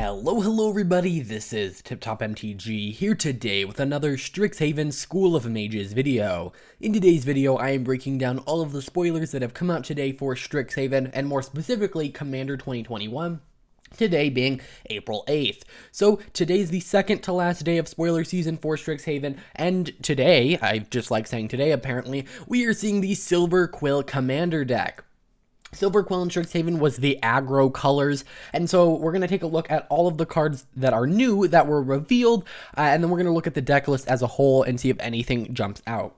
Hello everybody, this is TipTop MTG here today with another Strixhaven School of Mages video. In today's video, I am breaking down all of the spoilers that have come out today for Strixhaven, and more specifically, Commander 2021. Today being April 8th. So today's the second to last day of spoiler season for Strixhaven, and today, I just like saying today apparently, we are seeing the Silverquill Commander deck. Silverquill in Strixhaven was the aggro colors, and so we're going to take a look at all of the cards that are new that were revealed, and then we're going to look at the deck list as a whole and see if anything jumps out.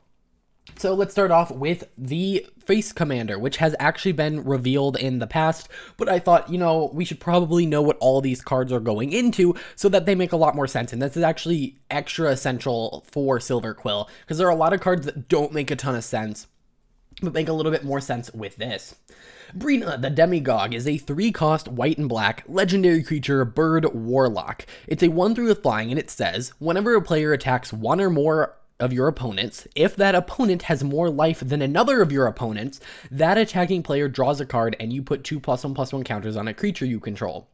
So let's start off with the Face Commander, which has actually been revealed in the past, but I thought, we should probably know what all these cards are going into so that they make a lot more sense, and this is actually extra essential for Silverquill, because there are a lot of cards that don't make a ton of sense, but make a little bit more sense with this. Brina, the Demagogue, is a 3-cost white and black legendary creature bird warlock. It's a 1/3 with flying, and it says, whenever a player attacks one or more of your opponents, if that opponent has more life than another of your opponents, that attacking player draws a card and you put 2+1/+1 counters on a creature you control.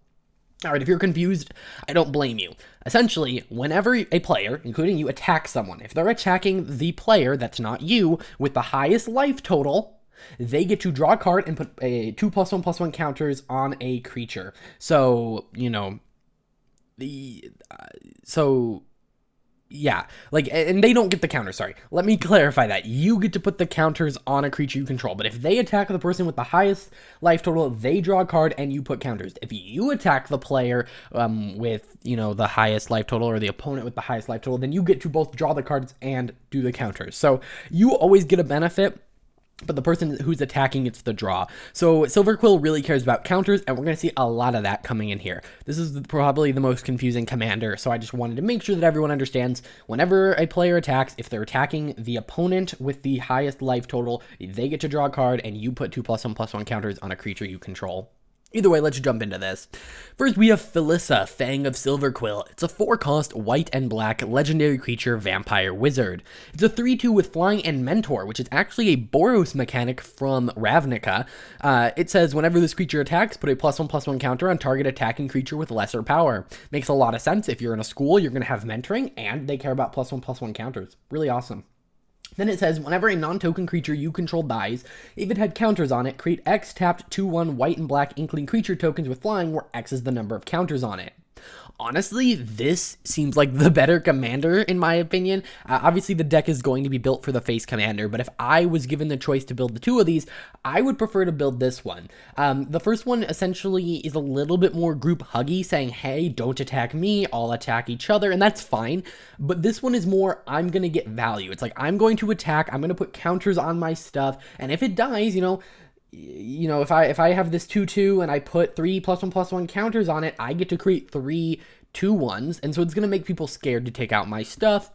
Alright, if you're confused, I don't blame you. Essentially, whenever a player, including you, attacks someone, if they're attacking the player that's not you with the highest life total, they get to draw a card and put a 2+1/+1 counters on a creature. So, yeah, and they don't get the counter, sorry. Let me clarify that. You get to put the counters on a creature you control, but if they attack the person with the highest life total, they draw a card and you put counters. If you attack the player with, the highest life total, or the opponent with the highest life total, then you get to both draw the cards and do the counters. So you always get a benefit, but the person who's attacking gets the draw. So Silverquill really cares about counters, and we're going to see a lot of that coming in here. This is probably the most confusing commander, so I just wanted to make sure that everyone understands whenever a player attacks, if they're attacking the opponent with the highest life total, they get to draw a card, and you put 2+1/+1 counters on a creature you control. Either way, let's jump into this. First, we have Felissa, Fang of Silverquill. It's a 4-cost white and black legendary creature vampire wizard. It's a 3/2 with flying and mentor, which is actually a Boros mechanic from Ravnica. It says, whenever this creature attacks, put a +1/+1 counter on target attacking creature with lesser power. Makes a lot of sense. If you're in a school, you're going to have mentoring, and they care about +1/+1 counters. Really awesome. Then it says, whenever a non-token creature you control dies, if it had counters on it, create X tapped 2/1 white and black inkling creature tokens with flying, where X is the number of counters on it. Honestly, this seems like the better commander, in my opinion. Obviously, the deck is going to be built for the Face Commander, but if I was given the choice to build the two of these, I would prefer to build this one. The first one essentially is a little bit more group huggy, saying, hey, don't attack me, I'll attack each other, and that's fine. But this one is more, I'm going to get value. It's like, I'm going to attack, I'm going to put counters on my stuff, and if it dies, if I have this 2/2 and I put 3+1/+1 counters on it, I get to create 3 2/1s, and so it's going to make people scared to take out my stuff.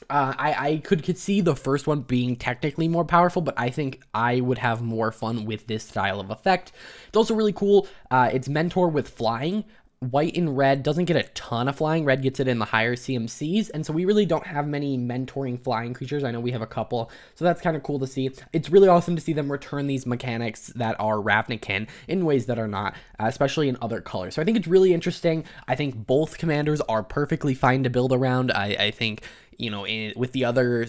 I could see the first one being technically more powerful, but I think I would have more fun with this style of effect. It's also really cool. It's mentor with flying. White and red doesn't get a ton of flying. Red gets it in the higher CMCs, and so we really don't have many mentoring flying creatures. I know we have a couple, so that's kind of cool to see. It's really awesome to see them return these mechanics that are Ravnican in ways that are not, especially in other colors. So I think it's really interesting. I think both commanders are perfectly fine to build around. I think, with the other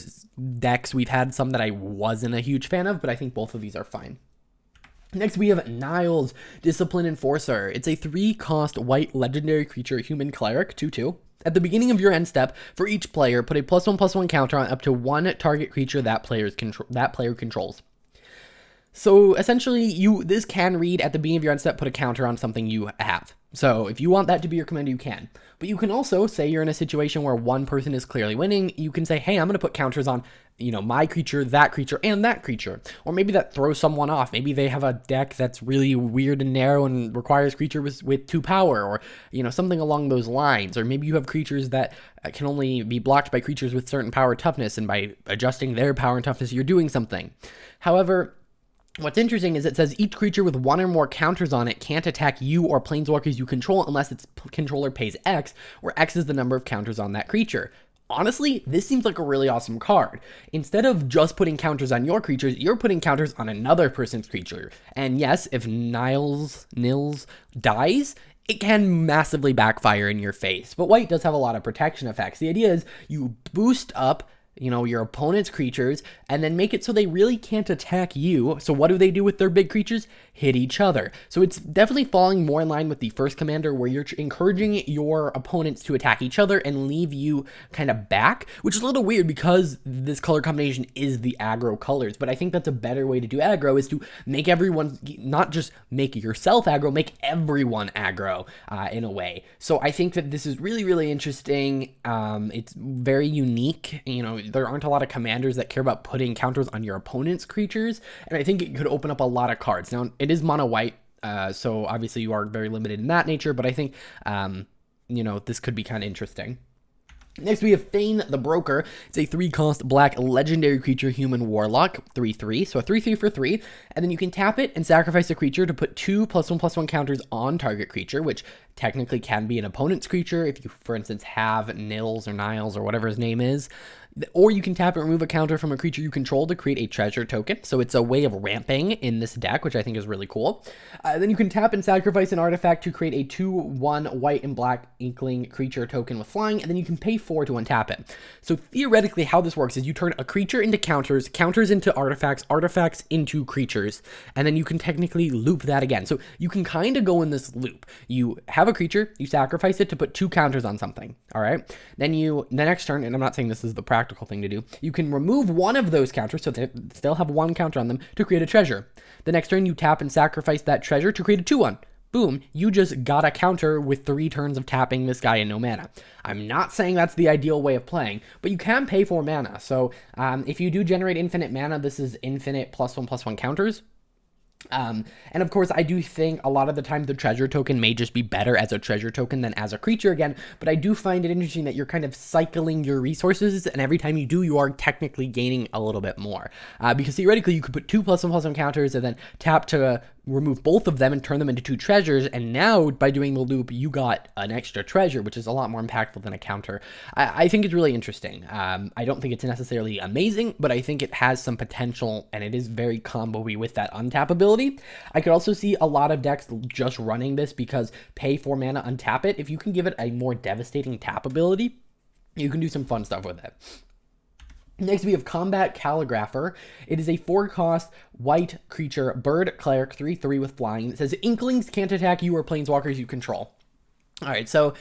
decks, we've had some that I wasn't a huge fan of, but I think both of these are fine. Next, we have Nils, Discipline Enforcer. It's a 3-cost white legendary creature human cleric, 2/2. At the beginning of your end step, for each player, put a +1/+1 counter on up to one target creature that player controls. So essentially, this can read at the beginning of your end step, put a counter on something you have. So if you want that to be your commander, you can. But you can also say you're in a situation where one person is clearly winning. You can say, hey, I'm going to put counters on, my creature, and that creature. Or maybe that throws someone off. Maybe they have a deck that's really weird and narrow and requires creatures with 2 power, or, something along those lines. Or maybe you have creatures that can only be blocked by creatures with certain power toughness, and by adjusting their power and toughness, you're doing something. However, what's interesting is it says each creature with 1 or more counters on it can't attack you or planeswalkers you control unless its controller pays X, where X is the number of counters on that creature. Honestly, this seems like a really awesome card. Instead of just putting counters on your creatures, you're putting counters on another person's creature. And yes, if Nils dies, it can massively backfire in your face. But white does have a lot of protection effects. The idea is you boost up, you know, your opponent's creatures and then make it so they really can't attack you. So what do they do with their big creatures? Hit each other. So it's definitely falling more in line with the first commander, where you're encouraging your opponents to attack each other and leave you kind of back, which is a little weird because this color combination is the aggro colors. But I think that's a better way to do aggro, is to make everyone, not just make yourself aggro, make everyone aggro in a way. So I think that this is really, really interesting. It's very unique. You know, there aren't a lot of commanders that care about putting counters on your opponent's creatures, and I think it could open up a lot of cards. Now, it is mono white, so obviously you are very limited in that nature, but I think, you know, this could be kind of interesting. Next, we have Fiend the Broker. It's a 3-cost black legendary creature, human warlock, 3/3. So a 3/3 for 3. And then you can tap it and sacrifice a creature to put 2 +1/+1 counters on target creature, which technically can be an opponent's creature if you, for instance, have Nils or Niles or whatever his name is. Or you can tap and remove a counter from a creature you control to create a treasure token. So it's a way of ramping in this deck, which I think is really cool. Then you can tap and sacrifice an artifact to create a 2/1 white and black inkling creature token with flying, and then you can pay 4 to untap it. So theoretically, how this works is you turn a creature into counters, counters into artifacts, artifacts into creatures, and then you can technically loop that again. So you can kind of go in this loop. You have a creature, you sacrifice it to put 2 counters on something, all right? Then the next turn, and I'm not saying this is the practical thing to do, you can remove one of those counters, so they still have 1 counter on them, to create a treasure. The next turn, you tap and sacrifice that treasure to create a 2/1. Boom, you just got a counter with 3 turns of tapping this guy and no mana. I'm not saying that's the ideal way of playing, but you can pay for mana. So if you do generate infinite mana, this is infinite +1/+1 counters. And of course, I do think a lot of the time the treasure token may just be better as a treasure token than as a creature again, but I do find it interesting that you're kind of cycling your resources, and every time you do, you are technically gaining a little bit more. Because theoretically, you could put 2 +1/+1 counters and then tap to remove both of them and turn them into 2 treasures, and now by doing the loop you got an extra treasure, which is a lot more impactful than a counter. I think it's really interesting. I don't think it's necessarily amazing, but I think it has some potential, and it is very combo-y with that untap ability. I could also see a lot of decks just running this because pay 4 mana, untap it. If you can give it a more devastating tap ability, you can do some fun stuff with it. Next, we have Combat Calligrapher. It is a 4-cost white creature, bird cleric, 3/3 with flying. It says Inklings can't attack you or planeswalkers you control. All right, so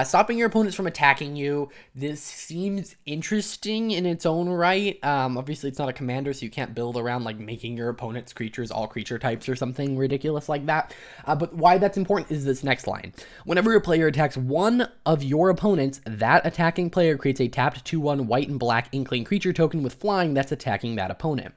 stopping your opponents from attacking you. This seems interesting in its own right. Obviously, it's not a commander, so you can't build around like making your opponent's creatures all creature types or something ridiculous like that. But why that's important is this next line. Whenever a player attacks one of your opponents, that attacking player creates a tapped 2/1 white and black inkling creature token with flying that's attacking that opponent.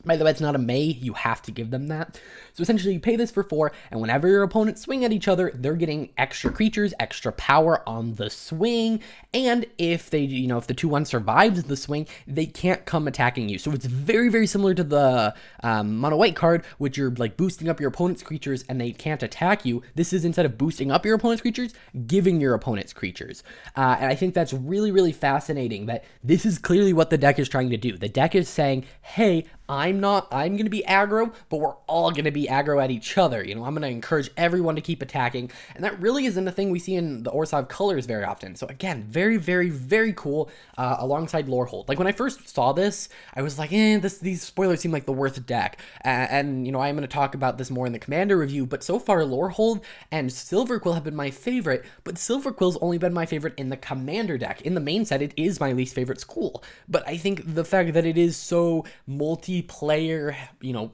By the way, it's not a may, you have to give them that. So essentially, you pay this for 4, and whenever your opponents swing at each other, they're getting extra creatures, extra power on the swing, and if they, if the 2/1 survives the swing, they can't come attacking you. So it's very, very similar to the mono white card, which you're like boosting up your opponent's creatures and they can't attack you. This is, instead of boosting up your opponent's creatures, giving your opponent's creatures. And I think that's really, really fascinating that this is clearly what the deck is trying to do. The deck is saying, hey, I'm going to be aggro, but we're all going to be aggro at each other. I'm going to encourage everyone to keep attacking. And that really isn't a thing we see in the Orzhov colors very often. So again, very, very, very cool alongside Lorehold. Like when I first saw this, I was like, these spoilers seem like the worst deck. And I'm going to talk about this more in the Commander review, but so far Lorehold and Silverquill have been my favorite, but Silverquill's only been my favorite in the Commander deck. In the main set, it is my least favorite school. But I think the fact that it is so multiplayer,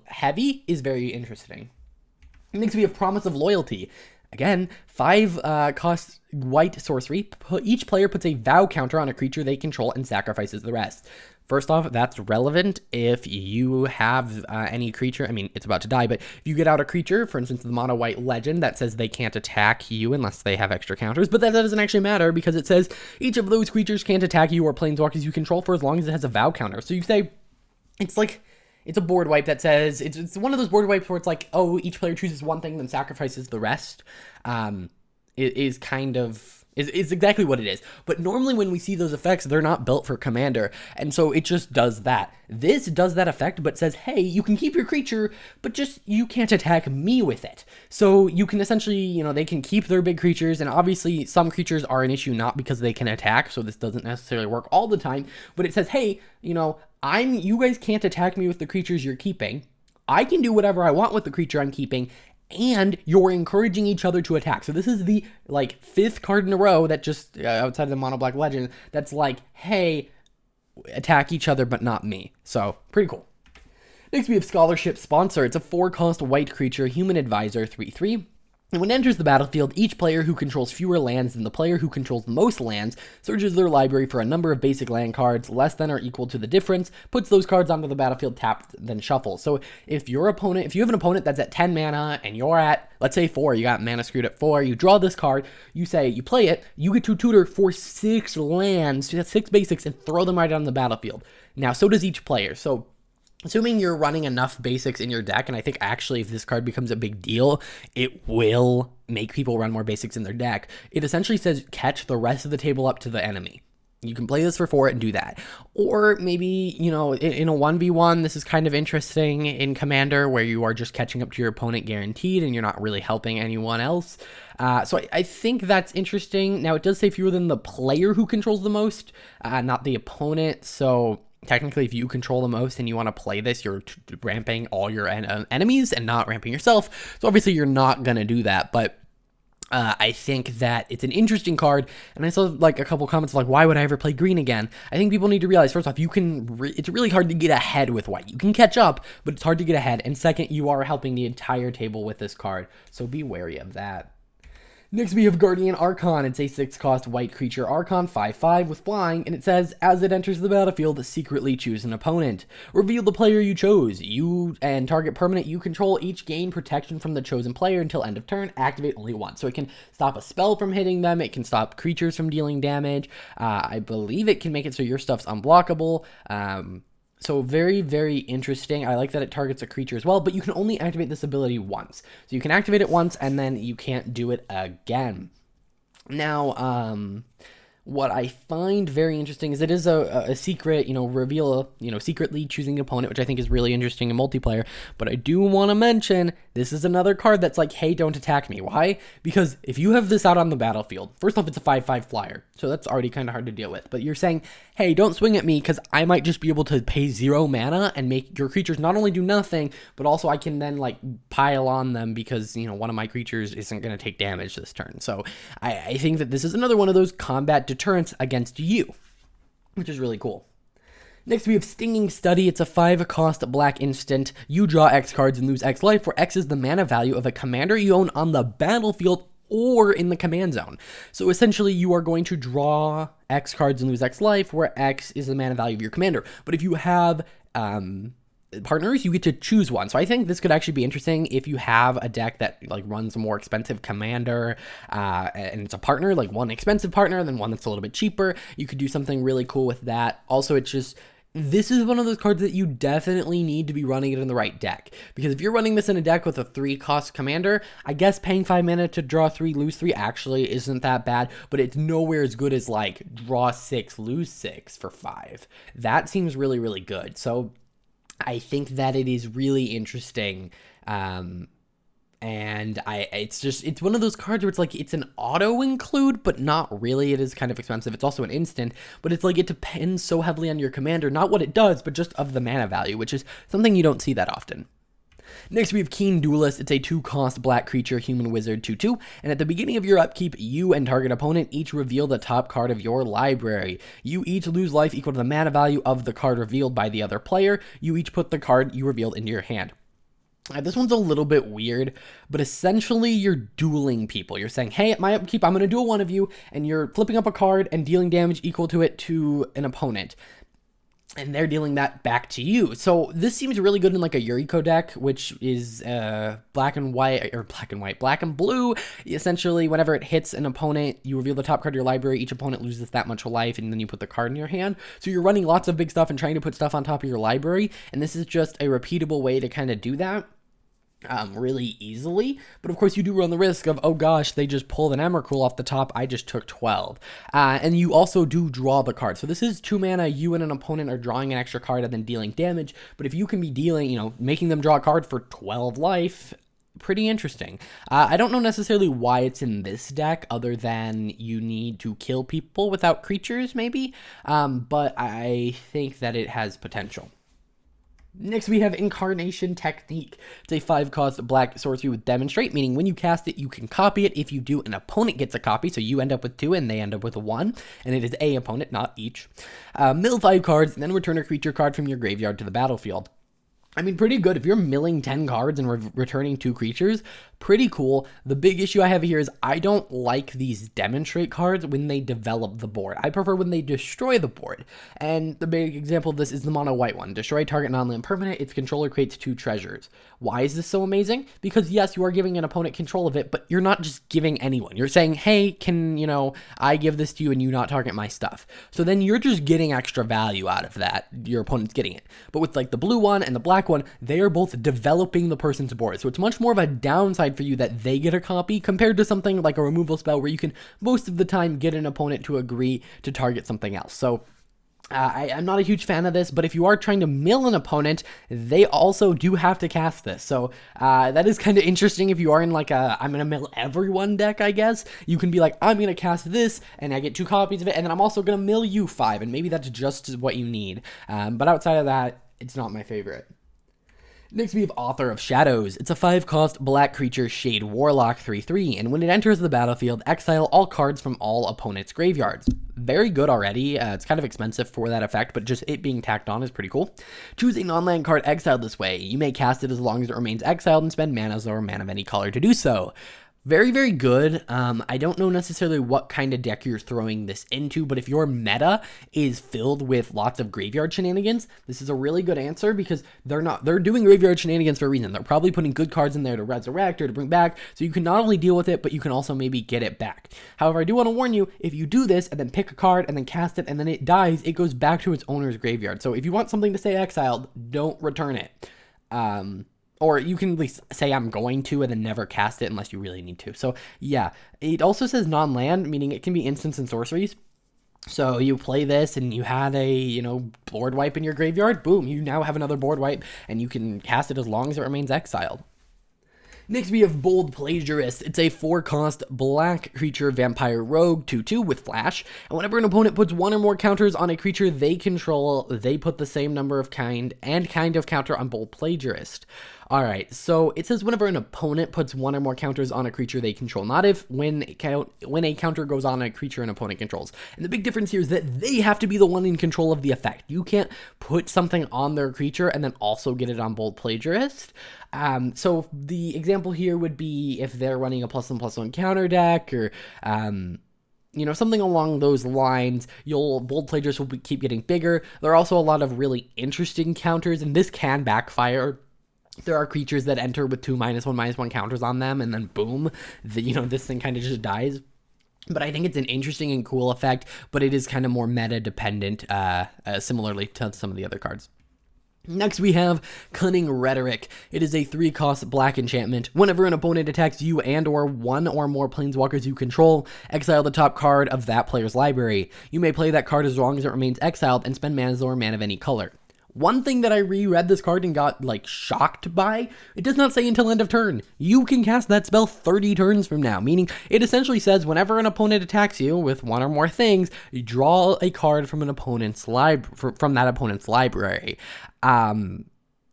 heavy is very interesting. Next, we have Promise of Loyalty. Again, 5-cost white sorcery. Each player puts a vow counter on a creature they control and sacrifices the rest. First off, that's relevant if you have any creature. I mean, it's about to die, but if you get out a creature, for instance, the mono white legend that says they can't attack you unless they have extra counters, but that doesn't actually matter because it says each of those creatures can't attack you or planeswalkers you control for as long as it has a vow counter. So you say, it's a board wipe that says, it's one of those board wipes where it's like, oh, each player chooses one thing, then sacrifices the rest. It is kind of Is exactly what it is. But normally when we see those effects, they're not built for Commander, and so it just does that. This does that effect, but says, hey, you can keep your creature, but just you can't attack me with it. So you can essentially, you know, they can keep their big creatures, and obviously some creatures are an issue not because they can attack, so this doesn't necessarily work all the time, but it says, hey, you know, you guys can't attack me with the creatures you're keeping. I can do whatever I want with the creature I'm keeping, and you're encouraging each other to attack. So this is the, like, 5th card in a row that just, outside of the Mono Black Legend, that's like, hey, attack each other, but not me. So, pretty cool. Next, we have Scholarship Sponsor. It's a 4-cost white creature, human advisor, 3/3. And when it enters the battlefield, each player who controls fewer lands than the player who controls the most lands searches their library for a number of basic land cards less than or equal to the difference, puts those cards onto the battlefield tapped, then shuffles. So if you have an opponent that's at 10 mana and you're at, let's say 4, you got mana screwed at 4, you draw this card, you play it, you get to tutor for 6 lands, so that's 6 basics, and throw them right on the battlefield. Now, so does each player. So assuming you're running enough basics in your deck, and I think actually if this card becomes a big deal, it will make people run more basics in their deck. It essentially says catch the rest of the table up to the enemy. You can play this for 4 and do that. Or maybe, you know, in a 1v1, this is kind of interesting in Commander where you are just catching up to your opponent guaranteed and you're not really helping anyone else. So I think that's interesting. Now, it does say fewer than the player who controls the most, not the opponent. So technically, if you control the most and you want to play this, you're ramping all your enemies and not ramping yourself. So obviously, you're not going to do that. But I think that it's an interesting card. And I saw like a couple comments like, why would I ever play green again? I think people need to realize, first off, it's really hard to get ahead with white. You can catch up, but it's hard to get ahead. And second, you are helping the entire table with this card. So be wary of that. Next, we have Guardian Archon. It's a 6-cost white creature Archon, 5/5 with flying, and it says, as it enters the battlefield, secretly choose an opponent. Reveal the player you chose. You and target permanent you control each gain protection from the chosen player until end of turn. Activate only once. So it can stop a spell from hitting them. It can stop creatures from dealing damage. I believe it can make it so your stuff's unblockable. So very, very interesting. I like that it targets a creature as well, but you can only activate this ability once. So you can activate it once, and then you can't do it again. Now, what I find very interesting is it is a secret, secretly choosing an opponent, which I think is really interesting in multiplayer. But I do want to mention, this is another card that's like, hey, don't attack me. Why? Because if you have this out on the battlefield, first off, it's a 5/5 flyer, so that's already kind of hard to deal with. But you're saying, hey, don't swing at me because I might just be able to pay 0 mana and make your creatures not only do nothing, but also I can then like pile on them because, one of my creatures isn't going to take damage this turn. So I think that this is another one of those combat deterrents against you, which is really cool. Next, we have Stinging Study. It's a 5-cost black instant. You draw X cards and lose X life, where X is the mana value of a commander you own on the battlefield or in the command zone. So essentially, you are going to draw X cards and lose X life, where X is the mana value of your commander. But if you have partners, you get to choose one. So I think this could actually be interesting if you have a deck that like runs a more expensive commander and it's a partner, like one expensive partner, then one that's a little bit cheaper. You could do something really cool with that. Also, this is one of those cards that you definitely need to be running it in the right deck. Because if you're running this in a deck with a 3-cost commander, I guess paying 5 mana to draw 3, lose 3 actually isn't that bad, but it's nowhere as good as like draw 6, lose 6 for 5. That seems really, really good. So I think that it is really interesting. And it's one of those cards where it's like, it's an auto include, but not really. It is kind of expensive. It's also an instant, but it's like, it depends so heavily on your commander, not what it does, but just of the mana value, which is something you don't see that often. Next, we have Keen Duelist. It's a 2-cost black creature, human wizard, 2/2. And at the beginning of your upkeep, you and target opponent each reveal the top card of your library. You each lose life equal to the mana value of the card revealed by the other player. You each put the card you revealed into your hand. This one's a little bit weird, but essentially you're dueling people. You're saying, hey, at my upkeep, I'm going to duel one of you, and you're flipping up a card and dealing damage equal to it to an opponent. And they're dealing that back to you. So this seems really good in like a Yuriko deck, which is black and blue. Essentially, whenever it hits an opponent, you reveal the top card of your library. Each opponent loses that much life, and then you put the card in your hand. So you're running lots of big stuff and trying to put stuff on top of your library. And this is just a repeatable way to kind of do that. really easily, but of course you do run the risk of, oh gosh, they just pulled an Emrakul off the top, I just took 12. And you also do draw the card. So this is 2 mana, you and an opponent are drawing an extra card and then dealing damage, but if you can be dealing, making them draw a card for 12 life, pretty interesting. I don't know necessarily why it's in this deck, other than you need to kill people without creatures, maybe, but I think that it has potential. Next, we have Incarnation Technique. It's a 5-cost black sorcery with Demonstrate, meaning when you cast it, you can copy it. If you do, an opponent gets a copy, so you end up with 2 and they end up with 1, and it is a opponent, not each. Mill 5 cards, and then return a creature card from your graveyard to the battlefield. I mean, pretty good. If you're milling 10 cards and returning 2 creatures, pretty cool. The big issue I have here is I don't like these Demonstrate cards when they develop the board. I prefer when they destroy the board. And the big example of this is the mono white one. Destroy target non-land permanent, its controller creates 2 treasures. Why is this so amazing? Because yes, you are giving an opponent control of it, but you're not just giving anyone. You're saying, hey, can, I give this to you and you not target my stuff. So then you're just getting extra value out of that. Your opponent's getting it. But with like the blue one and the black one, they are both developing the person's board. So it's much more of a downside for you that they get a copy compared to something like a removal spell where you can most of the time get an opponent to agree to target something else. So I'm not a huge fan of this, but if you are trying to mill an opponent, they also do have to cast this. So that is kind of interesting. If you are in like a I'm going to mill everyone deck, I guess, you can be like, I'm going to cast this and I get 2 copies of it, and then I'm also going to mill you 5, and maybe that's just what you need. But outside of that, it's not my favorite. Next, we have Author of Shadows. It's a 5-cost black creature Shade Warlock 3/3, and when it enters the battlefield, exile all cards from all opponents' graveyards. Very good already. It's kind of expensive for that effect, but just it being tacked on is pretty cool. Choose a non-land card exiled this way. You may cast it as long as it remains exiled and spend mana or mana of any color to do so. Very, very good. I don't know necessarily what kind of deck you're throwing this into, but if your meta is filled with lots of graveyard shenanigans, this is a really good answer, because they're doing graveyard shenanigans for a reason. They're probably putting good cards in there to resurrect or to bring back, so you can not only deal with it, but you can also maybe get it back. However, I do want to warn you, if you do this and then pick a card and then cast it and then it dies, it goes back to its owner's graveyard. So if you want something to stay exiled, don't return it. Or you can at least say I'm going to and then never cast it unless you really need to. So yeah, it also says non-land, meaning it can be instants and sorceries. So you play this and you had a, board wipe in your graveyard, boom, you now have another board wipe and you can cast it as long as it remains exiled. Next, we have Bold Plagiarist. It's a 4-cost black creature vampire rogue 2/2 with flash, and whenever an opponent puts 1 or more counters on a creature they control, they put the same number of kind of counter on Bold Plagiarist. Alright, so it says whenever an opponent puts 1 or more counters on a creature they control, not when a counter goes on a creature an opponent controls. And the big difference here is that they have to be the one in control of the effect. You can't put something on their creature and then also get it on Bold Plagiarist. So the example here would be if they're running a +1/+1 counter deck, or something along those lines. Bold Plagiarist will keep getting bigger. There are also a lot of really interesting counters, and this can backfire. There are creatures that enter with 2 -1/-1 counters on them, and then boom, this thing kind of just dies. But I think it's an interesting and cool effect, but it is kind of more meta dependent, similarly to some of the other cards. Next, we have Cunning Rhetoric. It is a 3-cost black enchantment. Whenever an opponent attacks you and or 1 or more planeswalkers you control, exile the top card of that player's library. You may play that card as long as it remains exiled and spend mana or mana of any color. One thing that I reread this card and got, shocked by, it does not say until end of turn. You can cast that spell 30 turns from now, meaning it essentially says whenever an opponent attacks you with 1 or more things, you draw a card from that opponent's library.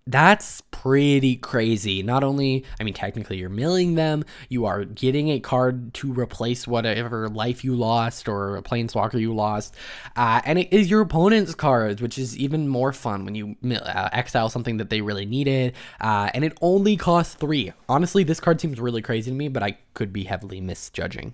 That's pretty crazy. Not only, technically you're milling them, you are getting a card to replace whatever life you lost or a planeswalker you lost, and it is your opponent's cards, which is even more fun when you exile something that they really needed, and it only costs 3. Honestly, this card seems really crazy to me, but I could be heavily misjudging.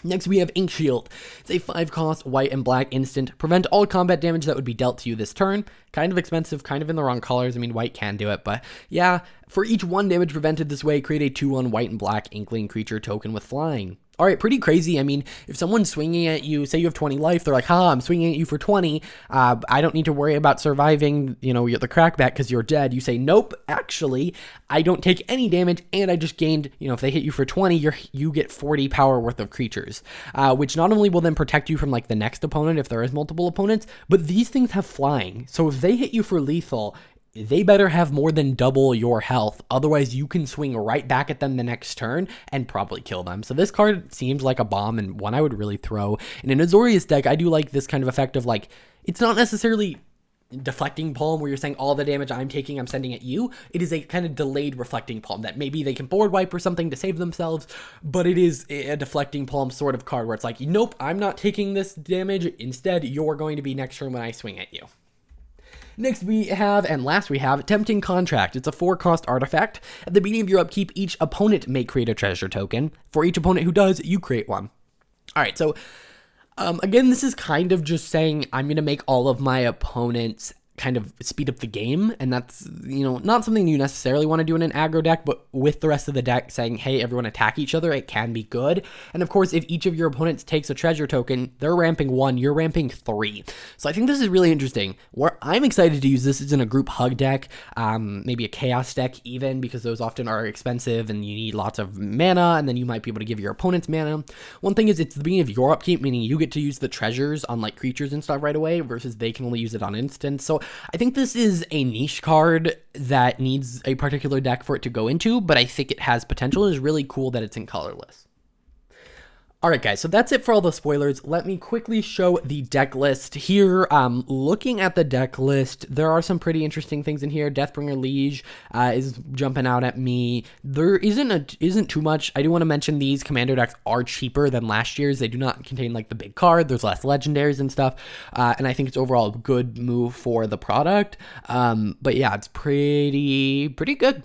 Next, we have Ink Shield. It's a 5-cost white and black instant. Prevent all combat damage that would be dealt to you this turn. Kind of expensive, kind of in the wrong colors. White can do it, but yeah. For each 1 damage prevented this way, create a 2/1 white and black Inkling creature token with flying. All right, pretty crazy. I mean, if someone's swinging at you, say you have 20 life, they're like, ha, I'm swinging at you for 20. I don't need to worry about surviving, the crackback because you're dead. You say, nope, actually, I don't take any damage, and I just gained, if they hit you for 20, you get 40 power worth of creatures, which not only will then protect you from, like, the next opponent if there is multiple opponents, but these things have flying. So if they hit you for lethal, they better have more than double your health. Otherwise, you can swing right back at them the next turn and probably kill them. So this card seems like a bomb and one I would really throw. In an Azorius deck, I do like this kind of effect of, like, it's not necessarily deflecting palm where you're saying all the damage I'm taking, I'm sending at you. It is a kind of delayed reflecting palm that maybe they can board wipe or something to save themselves, but it is a deflecting palm sort of card where it's like, nope, I'm not taking this damage. Instead, you're going to be next turn when I swing at you. Next we have, and last we have, Tempting Contract. It's a 4-cost artifact. At the beginning of your upkeep, each opponent may create a treasure token. For each opponent who does, you create one. Alright, so, again, this is kind of just saying I'm going to make all of my opponents kind of speed up the game, and that's, not something you necessarily want to do in an aggro deck, but with the rest of the deck saying, hey, everyone attack each other, it can be good. And of course, if each of your opponents takes a treasure token, they're ramping 1, you're ramping 3. So I think this is really interesting. Where I'm excited to use this is in a group hug deck, maybe a chaos deck even, because those often are expensive and you need lots of mana, and then you might be able to give your opponents mana. One thing is it's the beginning of your upkeep, meaning you get to use the treasures on, like, creatures and stuff right away, versus they can only use it on instants. So I think this is a niche card that needs a particular deck for it to go into, but I think it has potential. It's really cool that it's in colorless. Alright guys, so that's it for all the spoilers. Let me quickly show the deck list here. Looking at the deck list, there are some pretty interesting things in here. Deathbringer Liege is jumping out at me. There isn't too much. I do want to mention these commander decks are cheaper than last year's. They do not contain, like, the big card. There's less legendaries and stuff, and I think it's overall a good move for the product. But yeah, it's pretty good.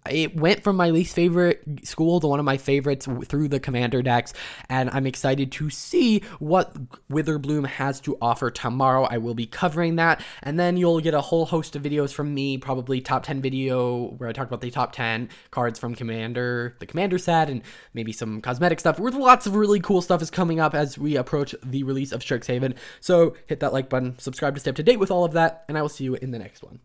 It went from my least favorite school to one of my favorites through the commander decks, and I'm excited to see what Witherbloom has to offer tomorrow. I will be covering that, and then you'll get a whole host of videos from me, probably top 10 video where I talk about the top 10 cards from Commander, the Commander set, and maybe some cosmetic stuff. With lots of really cool stuff is coming up as we approach the release of Strixhaven. So hit that like button, subscribe to stay up to date with all of that, and I will see you in the next one.